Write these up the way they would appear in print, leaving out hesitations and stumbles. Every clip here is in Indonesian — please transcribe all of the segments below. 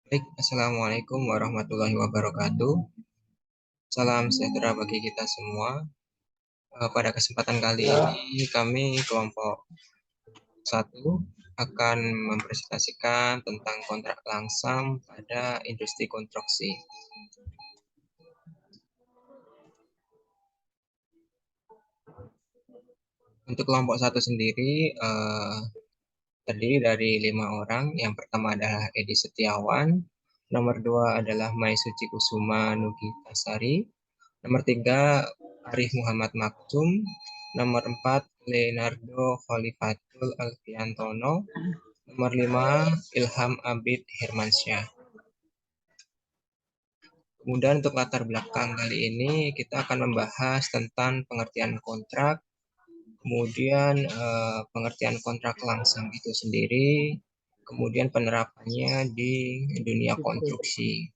Baik, Assalamualaikum warahmatullahi wabarakatuh. Salam sejahtera bagi kita semua. Pada kesempatan kali ini, kami kelompok satu akan mempresentasikan tentang kontrak langsam pada industri konstruksi. Untuk kelompok satu sendiri, terdiri dari 5 orang. Yang pertama adalah Edi Setiawan, nomor 2 adalah Mai Suci Kusuma Nugitasari, nomor 3 Arif Muhammad Maktum, nomor 4 Leonardo Khalifatul Alfiantono, nomor 5 Ilham Abid Hermansyah. Kemudian untuk latar belakang kali ini kita akan membahas tentang pengertian kontrak, kemudian pengertian kontrak langsam itu sendiri, kemudian penerapannya di dunia konstruksi.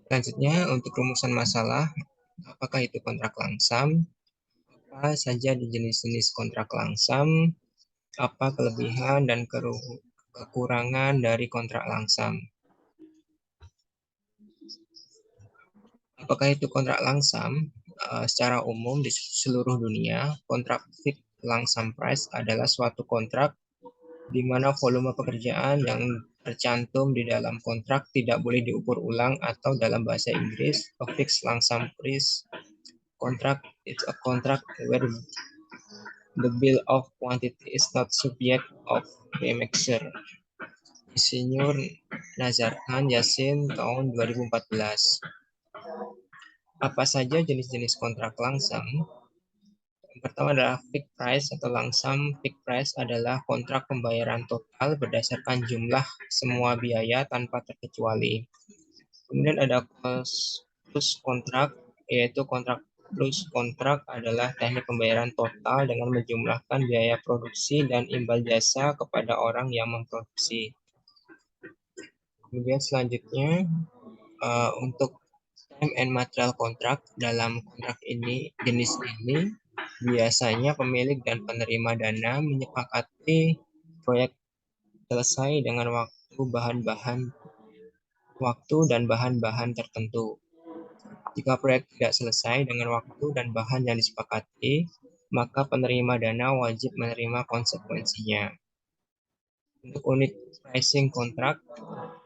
Selanjutnya untuk rumusan masalah, apakah itu kontrak langsam, apa saja di jenis-jenis kontrak langsam, apa kelebihan dan kekurangan dari kontrak langsam. Apakah itu kontrak langsam? Secara umum di seluruh dunia, kontrak fixed langsam price adalah suatu kontrak di mana volume pekerjaan yang tercantum di dalam kontrak tidak boleh diukur ulang, atau dalam bahasa Inggris, a fixed langsam price contract is a contract where the bill of quantity is not subject of remixer. Insinyur Nazarkan Yassin tahun 2014. Apa saja jenis-jenis kontrak langsam? Yang pertama adalah fixed price atau langsam. Fixed price adalah kontrak pembayaran total berdasarkan jumlah semua biaya tanpa terkecuali. Kemudian ada cost plus kontrak, yaitu kontrak plus kontrak adalah teknik pembayaran total dengan menjumlahkan biaya produksi dan imbal jasa kepada orang yang memproduksi. Kemudian selanjutnya untuk time and material kontrak, dalam kontrak ini jenis ini biasanya pemilik dan penerima dana menyepakati proyek selesai dengan waktu dan bahan-bahan tertentu. Jika proyek tidak selesai dengan waktu dan bahan yang disepakati, maka penerima dana wajib menerima konsekuensinya. Untuk unit pricing kontrak,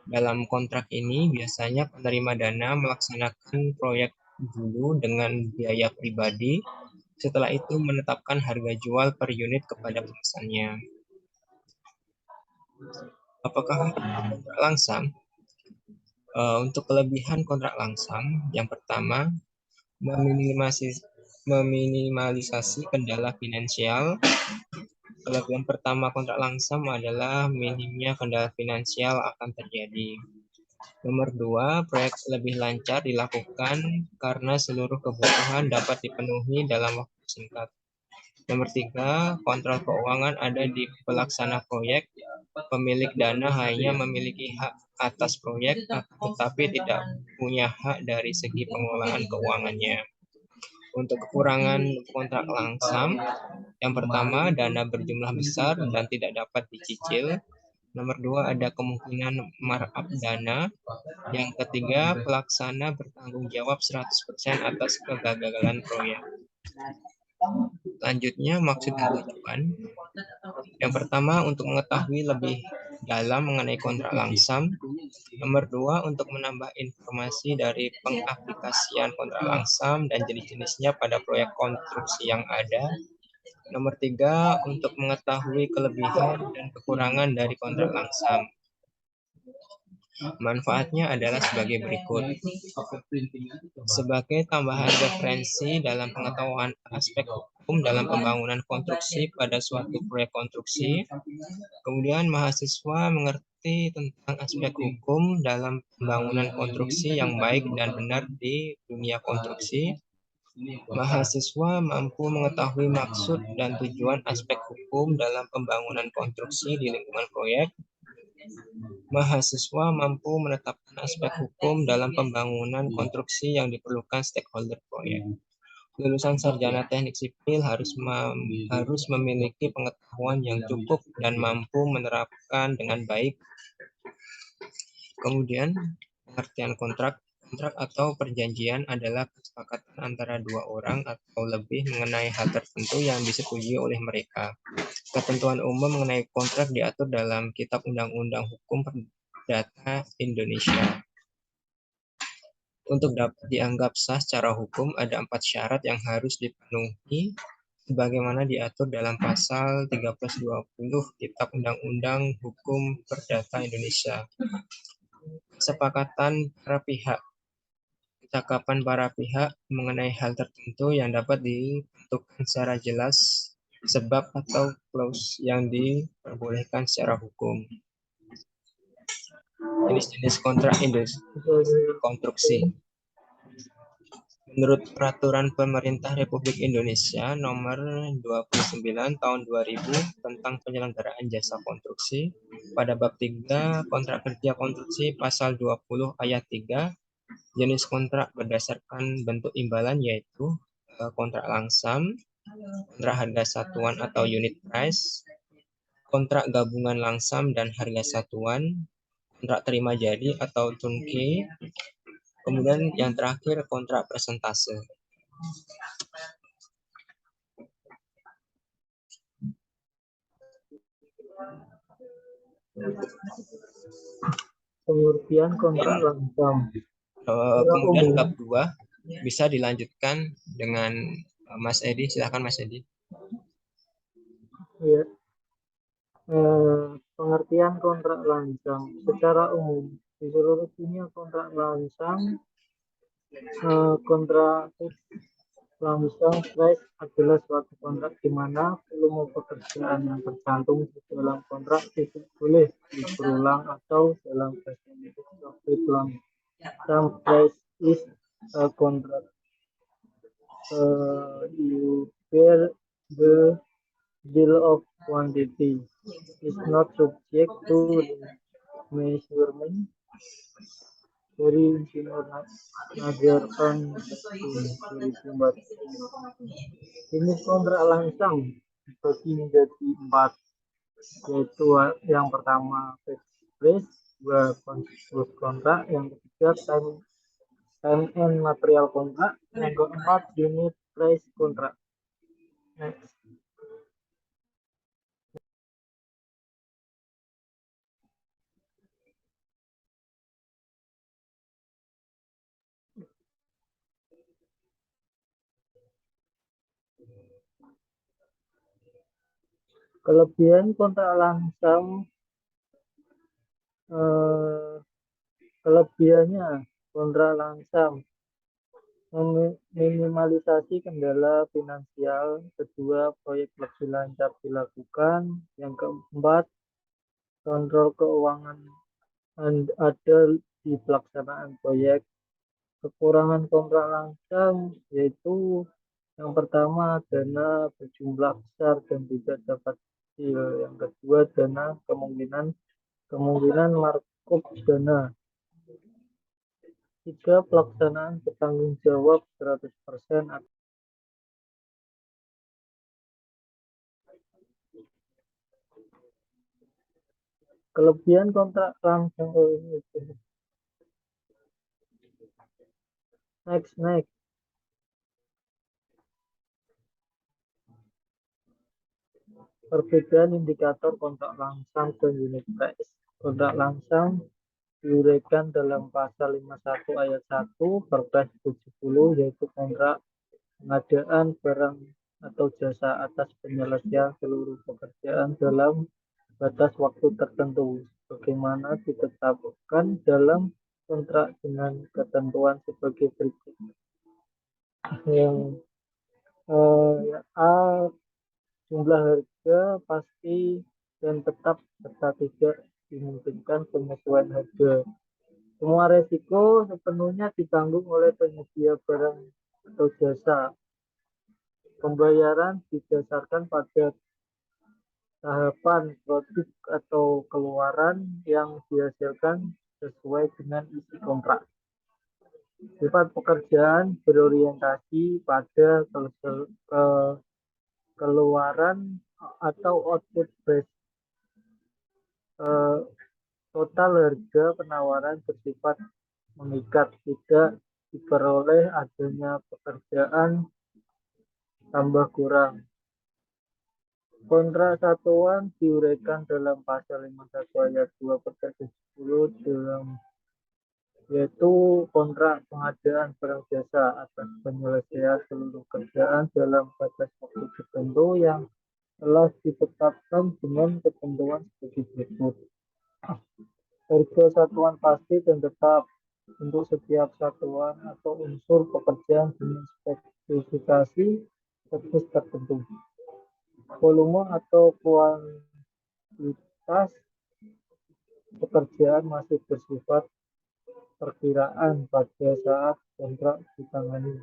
dalam kontrak ini biasanya penerima dana melaksanakan proyek dulu dengan biaya pribadi, setelah itu menetapkan harga jual per unit kepada pemesannya. Apakah kontrak langsam? Untuk kelebihan kontrak langsam, yang pertama, meminimalisasi kendala finansial. Kelebihan pertama kontrak langsam adalah minimnya kendala finansial akan terjadi. Nomor 2, proyek lebih lancar dilakukan karena seluruh kebutuhan dapat dipenuhi dalam waktu singkat. Nomor 3, kontrol keuangan ada di pelaksana proyek. Pemilik dana hanya memiliki hak atas proyek, tetapi tidak punya hak dari segi pengelolaan keuangannya. Untuk kekurangan kontrak langsam, yang pertama, dana berjumlah besar dan tidak dapat dicicil. Nomor 2, ada kemungkinan markup dana. Yang ketiga, pelaksana bertanggung jawab 100% atas kegagalan proyek. Selanjutnya, maksud dan tujuan. Yang pertama, untuk mengetahui lebih dalam mengenai kontrak langsam. Nomor 2, untuk menambah informasi dari pengaplikasian kontrak langsam dan jenis-jenisnya pada proyek konstruksi yang ada. Nomor 3, untuk mengetahui kelebihan dan kekurangan dari kontrak langsam. Manfaatnya adalah sebagai berikut. Sebagai tambahan referensi dalam pengetahuan aspek hukum dalam pembangunan konstruksi pada suatu proyek konstruksi, kemudian mahasiswa mengerti tentang aspek hukum dalam pembangunan konstruksi yang baik dan benar di dunia konstruksi. Mahasiswa mampu mengetahui maksud dan tujuan aspek hukum dalam pembangunan konstruksi di lingkungan proyek. Mahasiswa mampu menetapkan aspek hukum dalam pembangunan konstruksi yang diperlukan stakeholder proyek. Lulusan sarjana teknik sipil harus memiliki pengetahuan yang cukup dan mampu menerapkan dengan baik. Kemudian, pengertian kontrak. Kontrak atau perjanjian adalah kesepakatan antara dua orang atau lebih mengenai hal tertentu yang disetujui oleh mereka. Ketentuan umum mengenai kontrak diatur dalam Kitab Undang-Undang Hukum Perdata Indonesia. Untuk dapat dianggap sah secara hukum, ada 4 syarat yang harus dipenuhi sebagaimana diatur dalam pasal 1320 Kitab Undang-Undang Hukum Perdata Indonesia. Kesepakatan para pihak. Kesepakatan para pihak mengenai hal tertentu yang dapat ditentukan secara jelas sebab atau clause yang diperbolehkan secara hukum. Jenis-jenis kontrak industri konstruksi. Menurut Peraturan Pemerintah Republik Indonesia Nomor 29 Tahun 2000 tentang penyelenggaraan jasa konstruksi, pada bab 3 kontrak kerja konstruksi pasal 20 ayat 3, jenis kontrak berdasarkan bentuk imbalan yaitu kontrak langsam, kontrak harga satuan atau unit price, kontrak gabungan langsam dan harga satuan, kontrak terima jadi atau turnkey, kemudian yang terakhir kontrak persentase. Pengertian kontrak langsam. Kemudian bab 2 bisa dilanjutkan dengan Mas Edi. Silakan Mas Edi. Ya. Pengertian kontrak langsam secara umum di seluruh dunia kontrak langsam langsam price adalah suatu kontrak di mana volume pekerjaan yang tercantum di dalam kontrak tidak boleh berulang atau dalam bahasa Inggris langsam price is a contract you bear the bill of quantity is not subject to measurement dari Nazarkan 2004. Jenis kontrak langsam dibagi menjadi 4, yaitu yang pertama fixed price, dua konstruksi kontrak, yang ketiga time and material kontrak, yang keempat unit price kontrak. Next. Kelebihan kontrak langsam, kelebihannya kontrak langsam meminimalisasi kendala finansial, kedua proyek lebih lancar dilakukan, yang keempat kontrol keuangan ada di pelaksanaan proyek. Kekurangan kontrak langsam yaitu yang pertama dana berjumlah besar dan tidak dapat hasil, yang kedua dana kemungkinan markup dana, tiga pelaksanaan bertanggung jawab 100%. Kelebihan kontrak langsam. Next. Perbedaan indikator kontrak langsam dan unit price. Kontrak langsam diuraikan dalam pasal 51 ayat 1 Perpres 70, yaitu kontrak pengadaan barang atau jasa atas penyelesaian seluruh pekerjaan dalam batas waktu tertentu, bagaimana ditetapkan dalam kontrak dengan ketentuan sebagai berikut. Yang A, jumlah harga pasti dan tetap serta tidak dimungkinkan penyesuaian harga. Semua resiko sepenuhnya ditanggung oleh penyedia barang atau jasa. Pembayaran didasarkan pada tahapan produk atau keluaran yang dihasilkan sesuai dengan isi kontrak. Sifat pekerjaan berorientasi pada keluaran atau output base. Total harga penawaran bersifat mengikat, tidak diperoleh adanya pekerjaan tambah kurang. Kontrak satuan diuraikan dalam pasal 51 ayat 2 Perpres 10 dalam yaitu kontrak pengadaan barang jasa atas penyelesaian seluruh kerjaan dalam batas waktu tertentu yang telah ditetapkan dengan ketentuan sebagai berikut. Harga satuan pasti dan tetap untuk setiap satuan atau unsur pekerjaan dengan spesifikasi teknis tertentu. Volume atau kuantitas pekerjaan masih bersifat perkiraan pada saat kontrak ditangani.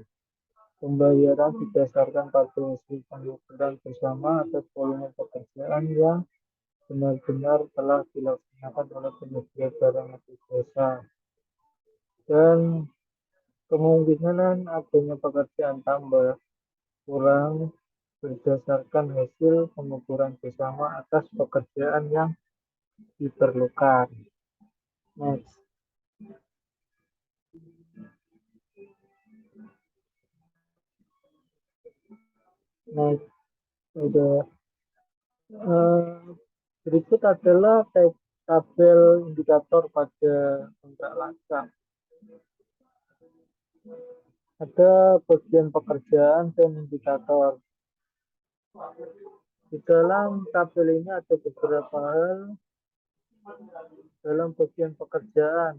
Pembayaran didasarkan pada hasil pengukuran bersama atas volume pekerjaan yang benar-benar telah dilaksanakan oleh penyedia barang atau jasa, dan kemungkinan adanya pekerjaan tambah kurang berdasarkan hasil pengukuran bersama atas pekerjaan yang diperlukan. Next. Next. Udah. Berikut adalah tabel indikator pada kontrak langsung. Ada bagian pekerjaan dan indikator. Di dalam tabel ini ada beberapa hal dalam bagian pekerjaan.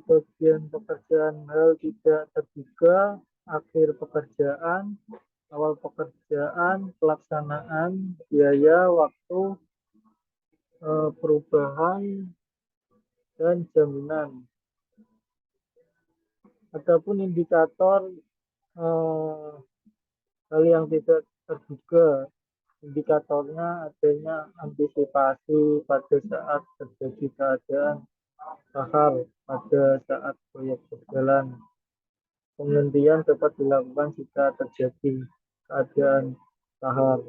Bagian pekerjaan hal tidak terduga, akhir pekerjaan, awal pekerjaan, pelaksanaan, biaya, waktu, perubahan, dan jaminan. Adapun indikator hal yang tidak terduga, indikatornya adanya antisipasi pada saat terjadi keadaan kahar pada saat proyek berjalan. Penghentian dapat dilakukan jika terjadi keadaan kahar.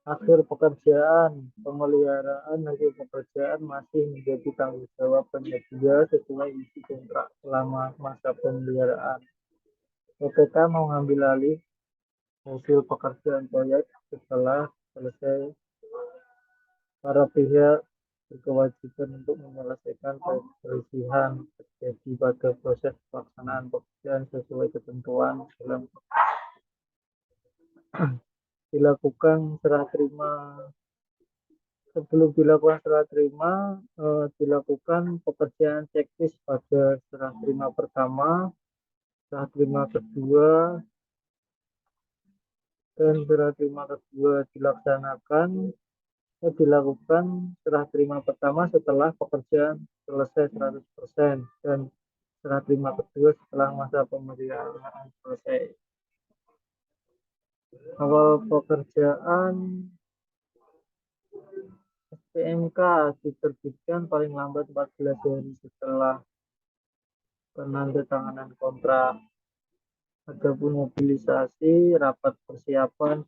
Akhir pekerjaan, pemeliharaan akhir pekerjaan masih menjadi tanggung jawab penyedia sesuai isi kontrak selama masa pemeliharaan. PPK mengambil alih hasil pekerjaan proyek setelah selesai. Para pihak berkewajiban untuk menyelesaikan perselisihan terjadi pada proses pelaksanaan pekerjaan sesuai ketentuan dalam dilakukan serah terima. Sebelum dilakukan serah terima, dilakukan pekerjaan checklist pada serah terima pertama, serah terima kedua, dan serah terima kedua dilakukan serah terima pertama setelah pekerjaan selesai 100% dan serah terima kedua setelah masa pemeliharaan selesai. Awal pekerjaan, SPMK diterbitkan paling lambat 14 hari setelah penandatanganan kontrak. Adapun mobilisasi, rapat persiapan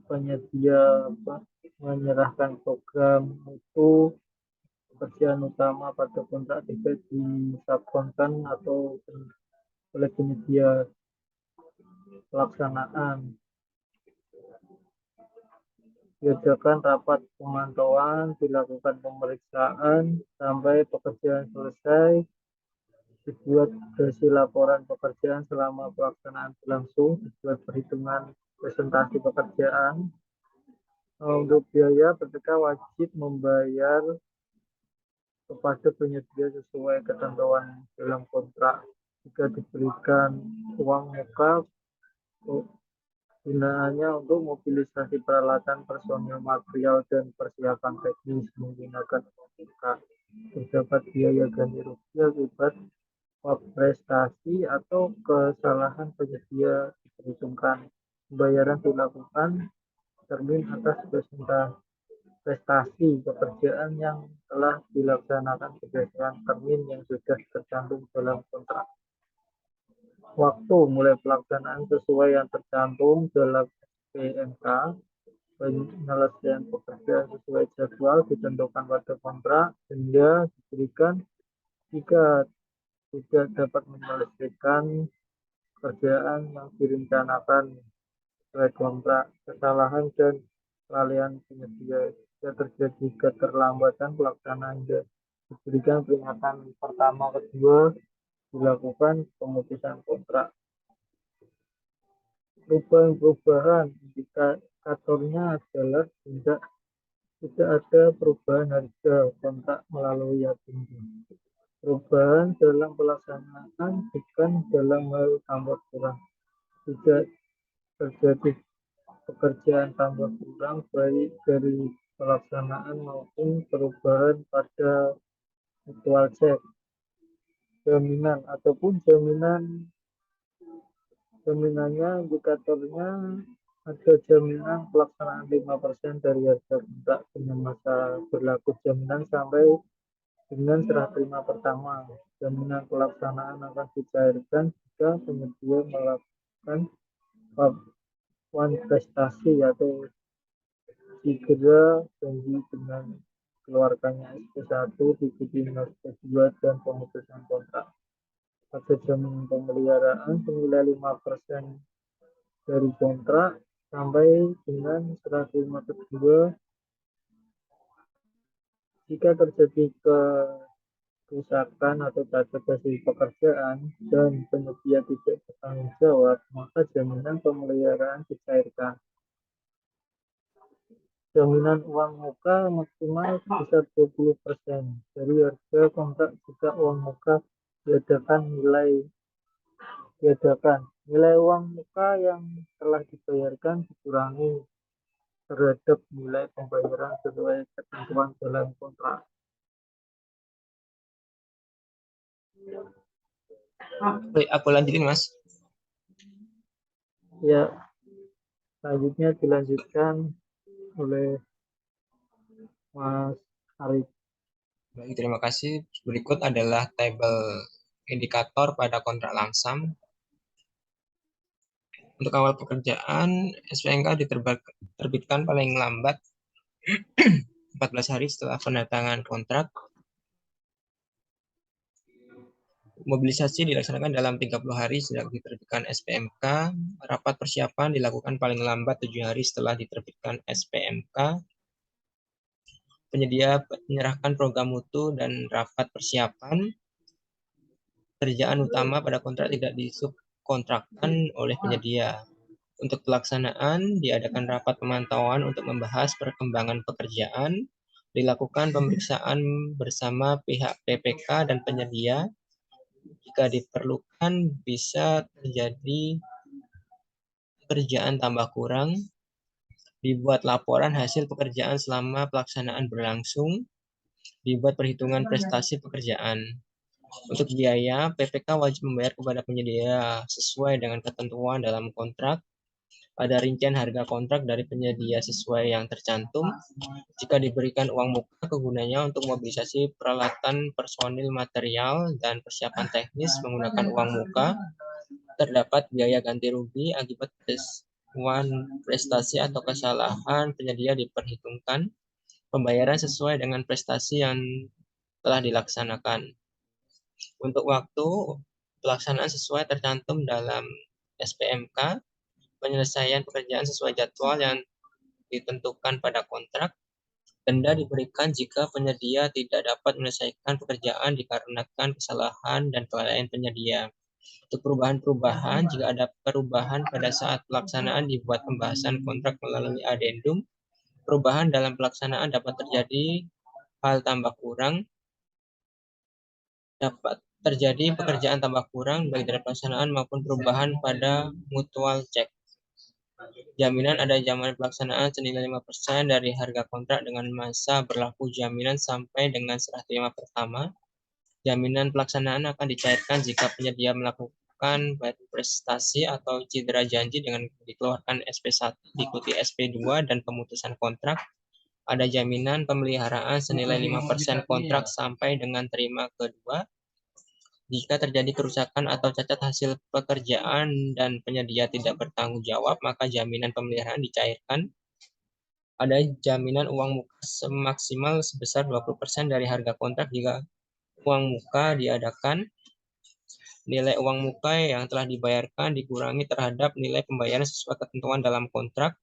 penyedia menyerahkan program mutu pekerjaan utama pada kontrak tidak disubkonkan atau oleh penyedia pelaksanaan. Diadakan rapat pemantauan, dilakukan pemeriksaan sampai pekerjaan selesai, dibuat hasil laporan pekerjaan selama pelaksanaan berlangsung, dibuat perhitungan presentasi pekerjaan. Untuk biaya, PPK wajib membayar kepada penyedia sesuai ketentuan dalam kontrak. Jika diberikan uang muka, gunaannya untuk mobilisasi peralatan, personil, material, dan persiapan teknis menggunakan uang muka. Terdapat biaya ganti rugi akibat prestasi atau kesalahan penyedia diperhitungkan. Pembayaran dilakukan termin atas presentasi prestasi pekerjaan yang telah dilaksanakan berdasarkan termin yang sudah tercantum dalam kontrak. Waktu mulai pelaksanaan sesuai yang tercantum dalam SPMK, penyelesaian pekerjaan sesuai jadwal ditentukan pada kontrak, denda diberikan jika tidak dapat menyelesaikan pekerjaan yang direncanakan sesuai kontrak, kesalahan dan kelalaian penyedia. Jika terjadi keterlambatan pelaksanaan, diberikan peringatan pertama, kedua, dilakukan pemutusan kontrak. Perubahan indikatornya adalah tidak ada perubahan harga kontrak melalui addendum. Perubahan dalam pelaksanaan bukan dalam hal tambah kurang. Tidak terjadi pekerjaan tambah kurang baik dari pelaksanaan maupun perubahan pada mutual check, jaminan ataupun jaminannya indikatornya ada jaminan pelaksanaan 5% dari harga kontrak dengan masa berlaku jaminan sampai dengan serah terima pertama. Jaminan pelaksanaan akan dicairkan jika penyedia melakukan paparan prestasi atau segera janji dengan keluarkannya SP1 diikuti SP2 dan pemutusan kontrak. Pada jaminan pemeliharaan senilai 5% dari kontrak sampai dengan serah terima kedua. Jika terjadi kerusakan atau cacat hasil pekerjaan dan penyedia tidak bertanggung jawab, maka jaminan pemeliharaan dicairkan. Jaminan uang muka maksimal sebesar 20% dari harga kontrak jika uang muka Nilai uang muka yang telah dibayarkan dikurangi terhadap nilai pembayaran sesuai ketentuan dalam kontrak. Baik, aku lanjutin, Mas. Ya, selanjutnya dilanjutkan oleh Mas Arif. Baik, terima kasih. Berikut adalah tabel indikator pada kontrak langsam. Untuk awal pekerjaan, SPNK diterbitkan paling lambat 14 hari setelah penatangan kontrak. Mobilisasi dilaksanakan dalam 30 hari sejak diterbitkan SPMK. Rapat persiapan dilakukan paling lambat 7 hari setelah diterbitkan SPMK. Penyedia menyerahkan program mutu dan rapat persiapan. Kerjaan utama pada kontrak tidak disubkontrakkan oleh penyedia. Untuk pelaksanaan, diadakan rapat pemantauan untuk membahas perkembangan pekerjaan, dilakukan pemeriksaan bersama pihak PPK dan penyedia. Jika diperlukan, bisa terjadi pekerjaan tambah kurang, dibuat laporan hasil pekerjaan selama pelaksanaan berlangsung, dibuat perhitungan prestasi pekerjaan. Untuk biaya, PPK wajib membayar kepada penyedia sesuai dengan ketentuan dalam kontrak. Ada rincian harga kontrak dari penyedia sesuai yang tercantum. Jika diberikan uang muka, kegunaannya untuk mobilisasi peralatan, personil, material, dan persiapan teknis menggunakan uang muka. Terdapat biaya ganti rugi akibat prestasi atau kesalahan penyedia diperhitungkan. Pembayaran sesuai dengan prestasi yang telah dilaksanakan. Untuk waktu, pelaksanaan sesuai tercantum dalam SPMK, penyelesaian pekerjaan sesuai jadwal yang ditentukan pada kontrak. Denda diberikan jika penyedia tidak dapat menyelesaikan pekerjaan dikarenakan kesalahan dan kelalaian penyedia. Untuk perubahan-perubahan, jika ada perubahan pada saat pelaksanaan dibuat pembahasan kontrak melalui addendum. Perubahan dalam pelaksanaan dapat terjadi hal tambah kurang, dapat terjadi pekerjaan tambah kurang baik dari pelaksanaan maupun perubahan pada mutual check. Jaminan ada jaminan pelaksanaan senilai 5% dari harga kontrak dengan masa berlaku jaminan sampai dengan serah terima pertama. Jaminan pelaksanaan akan dicairkan jika penyedia melakukan prestasi atau cedera janji dengan dikeluarkan SP1, diikuti SP2 dan pemutusan kontrak. Ada jaminan pemeliharaan senilai 5% kontrak sampai dengan terima kedua. Jika terjadi kerusakan atau cacat hasil pekerjaan dan penyedia tidak bertanggung jawab, maka jaminan pemeliharaan dicairkan. Ada jaminan uang muka semaksimal sebesar 20% dari harga kontrak jika uang muka diadakan. Nilai uang muka yang telah dibayarkan dikurangi terhadap nilai pembayaran sesuai ketentuan dalam kontrak.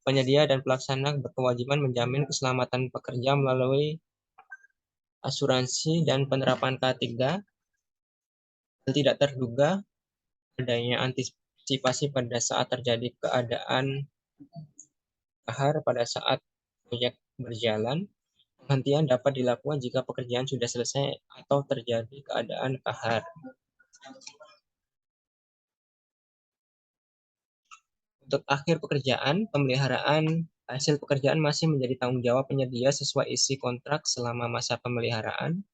Penyedia dan pelaksana berkewajiban menjamin keselamatan pekerja melalui asuransi dan penerapan K3. Tidak terduga adanya antisipasi pada saat terjadi keadaan kahar pada saat proyek berjalan. Penghentian dapat dilakukan jika pekerjaan sudah selesai atau terjadi keadaan kahar. Untuk akhir pekerjaan, pemeliharaan hasil pekerjaan masih menjadi tanggung jawab penyedia sesuai isi kontrak selama masa pemeliharaan.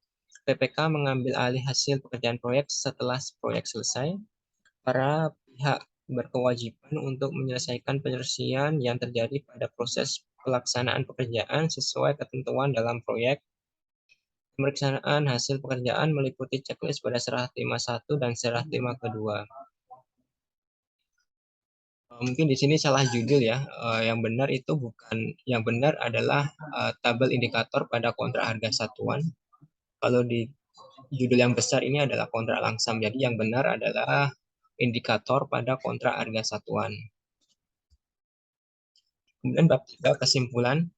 PPK mengambil alih hasil pekerjaan proyek setelah proyek selesai. Para pihak berkewajiban untuk menyelesaikan penyelesaian yang terjadi pada proses pelaksanaan pekerjaan sesuai ketentuan dalam proyek. Pemeriksaan hasil pekerjaan meliputi checklist pada serah terima 1 dan serah terima kedua. Mungkin di sini salah judul ya. Yang benar itu bukan, yang benar adalah tabel indikator pada kontrak harga satuan. Kalau di judul yang besar ini adalah kontrak langsam. Jadi yang benar adalah indikator pada kontrak harga satuan. Kemudian bab 3 kesimpulan.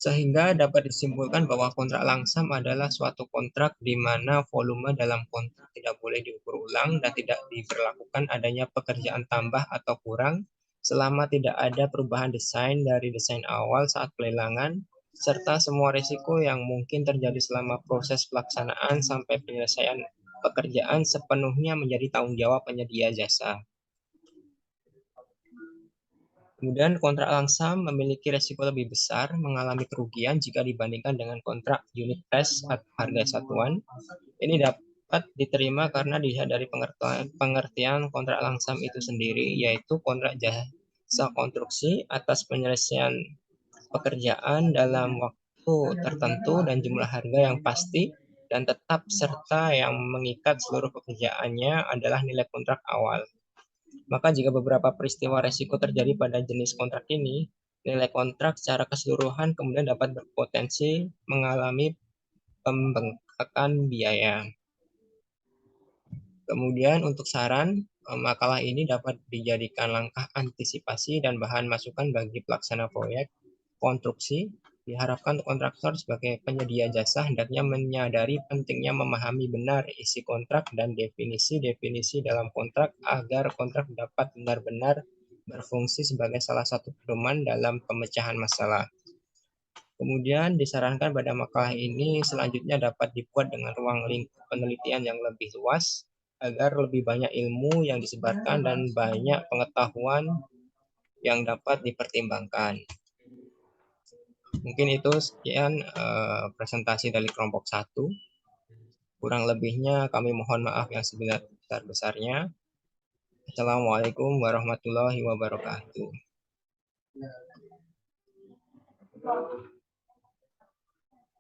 Sehingga dapat disimpulkan bahwa kontrak langsam adalah suatu kontrak di mana volume dalam kontrak tidak boleh diukur ulang dan tidak diberlakukan adanya pekerjaan tambah atau kurang selama tidak ada perubahan desain dari desain awal saat pelelangan, serta semua risiko yang mungkin terjadi selama proses pelaksanaan sampai penyelesaian pekerjaan sepenuhnya menjadi tanggung jawab penyedia jasa. Kemudian kontrak langsam memiliki resiko lebih besar mengalami kerugian jika dibandingkan dengan kontrak unit price atau harga satuan. Ini dapat diterima karena dilihat dari pengertian kontrak langsam itu sendiri, yaitu kontrak jasa konstruksi atas penyelesaian pekerjaan dalam waktu tertentu dan jumlah harga yang pasti dan tetap, serta yang mengikat seluruh pekerjaannya adalah nilai kontrak awal. Maka jika beberapa peristiwa resiko terjadi pada jenis kontrak ini, nilai kontrak secara keseluruhan kemudian dapat berpotensi mengalami pembengkakan biaya. Kemudian untuk saran, makalah ini dapat dijadikan langkah antisipasi dan bahan masukan bagi pelaksana proyek konstruksi. Diharapkan kontraktor sebagai penyedia jasa hendaknya menyadari pentingnya memahami benar isi kontrak dan definisi-definisi dalam kontrak agar kontrak dapat benar-benar berfungsi sebagai salah satu pedoman dalam pemecahan masalah. Kemudian disarankan pada makalah ini selanjutnya dapat dibuat dengan ruang lingkup penelitian yang lebih luas agar lebih banyak ilmu yang disebarkan dan banyak pengetahuan yang dapat dipertimbangkan. Mungkin itu sekian presentasi dari kelompok 1. Kurang lebihnya kami mohon maaf yang sebesar-besarnya. Assalamualaikum warahmatullahi wabarakatuh.